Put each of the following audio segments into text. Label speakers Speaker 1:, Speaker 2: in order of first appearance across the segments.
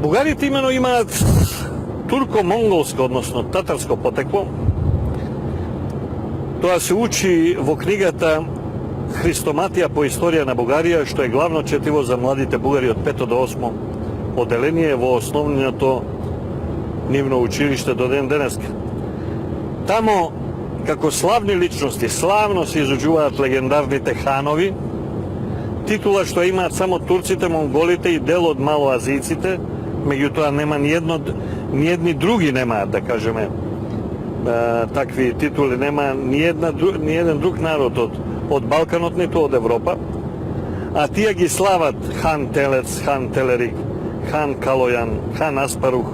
Speaker 1: Бугарите имено имаат турко-монголско, односно татарско потекло. Тоа се учи во книгата Христоматија по историја на Бугарија, што е главно четиво за младите бугари од 5 до 8 оделение во основното нивно училиште до ден денеска. Тамо, како славни личности, славно се изучуваат легендарните ханови, титула што имаат само турците, монголите и дел од малоазијците, меѓутоа нема ни едни други немаат, да кажеме, такви титули, нема ни еден друг народ од Балканот, ниту од Европа, а тие ги слават хан Телец, хан Телерик, хан Калојан, хан Аспарух,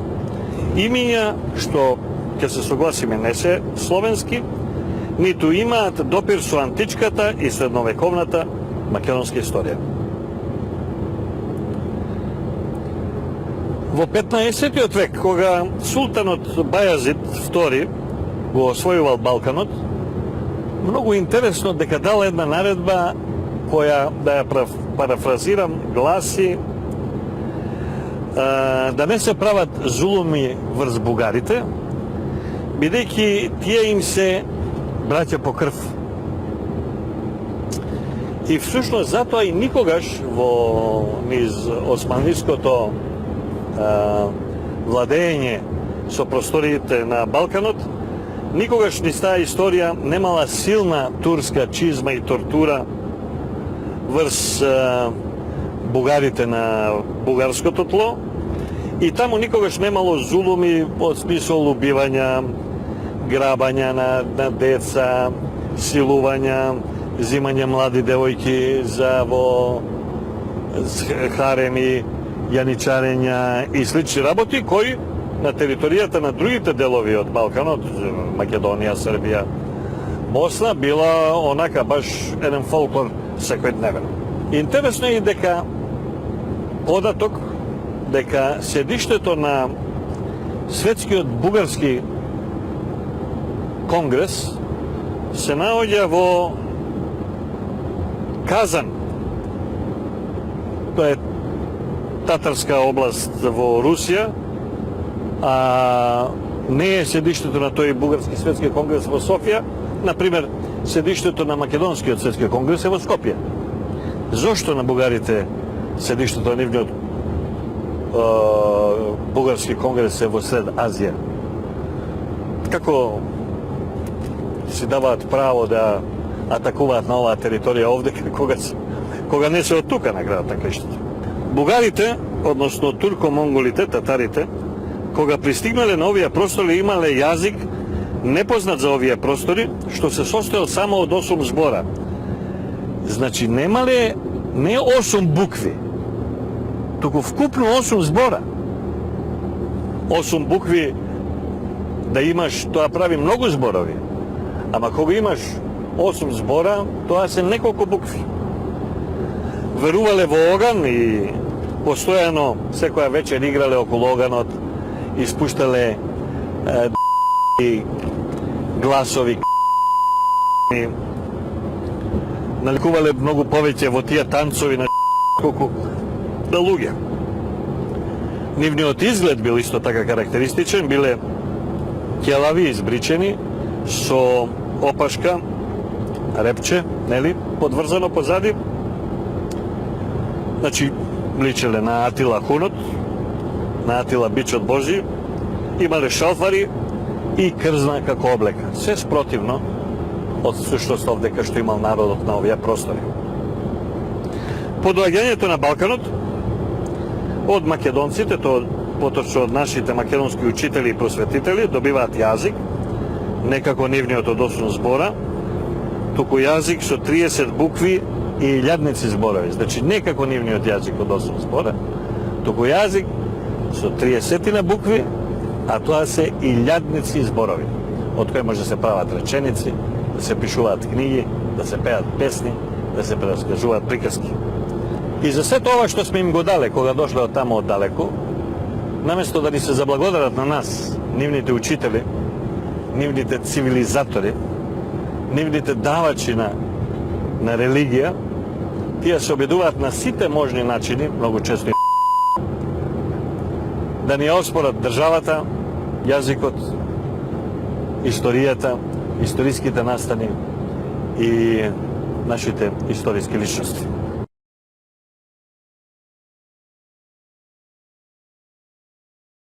Speaker 1: имиња што, ќе се согласиме, не се словенски, ниту имаат допир со античката и средновековната македонска историја. Во 15-тиот век, кога султанот Бајазид II го освојувал Балканот, многу интересно дека дал една наредба која, да ја парафразирам, гласи да не се прават зулуми врз бугарите, бидејќи тие им се браќа по крв. И всушност затоа и никогаш во низ османлиското владење со просториите на Балканот, никогаш низ таа историја немала силна турска чизма и тортура врз бугарите на бугарското тло, и таму никогаш немало зулуми од смисол убивања, грабања на деца, силувања, зимање млади девојки за во хареми, јаничарења и слични работи, кои на територијата на другите делови од Балканот, Македонија, Србија, Босна, била онака баш еден фолклор секојдневен. Интересно е и дека податок дека седиштето на Светскиот бугарски конгрес се наоѓа во Казан. Тоа е татарска област во Русија, а не е седиштето на тој бугарски светски конгрес во Софија. Например, седиштето на македонскиот светски конгрес е во Скопје. Зошто на бугарите седиштето на нивниот бугарски конгрес е во Сред Азија? Како си даваат право да атакуваат на оваа територија овде, кога не се од тука на градот на краиштата? Бугарите, односно турко-монголите, татарите, кога пристигнале на овие простори, имале јазик непознат за овие простори, што се состоел само од 8 збора. Значи, немале не 8 букви, туку вкупно 8 збора. 8 букви да имаш, тоа прави многу зборови. Ама кога имаш 8 збора, тоа се неколку букви. Верувале во оган и постојано секоја вечер играле околу оганот, испуштале гласови, наликувале многу повеќе во тие танцови на колку да луѓе. Нивниот изглед бил исто така карактеристичен, биле ќелави, избричени, со опашка, репче, нели, подврзано позади. Значи, личеле на Атила Хунот, на Атила Бичот Божи, имале шалфари и крзна како облека. Се спротивно од сушност овдека што имал народот на овие простори. По доаѓањето на Балканот, од македонците, поточно од нашите македонски учители и просветители, добиваат јазик, некако нивниот од 8 збора, туку јазик со 30 букви и илјадници зборови. Значи, некако нивниот јазик од 8 збора, туку јазик со 30 букви, а тоа се илјадници зборови, од кои може да се прават реченици, да се пишуваат книги, да се пеат песни, да се прераскажуваат приказки. И за сето ова што сме им го дале кога дошле од тамо оддалеку, наместо да ни се заблагодарат на нас, нивните учители, нивните цивилизатори, нивните давачи на религија, тие се обидуваат на сите можни начини, многу често да ни оспорат државата, јазикот, историјата, историските настани и нашите историски личности.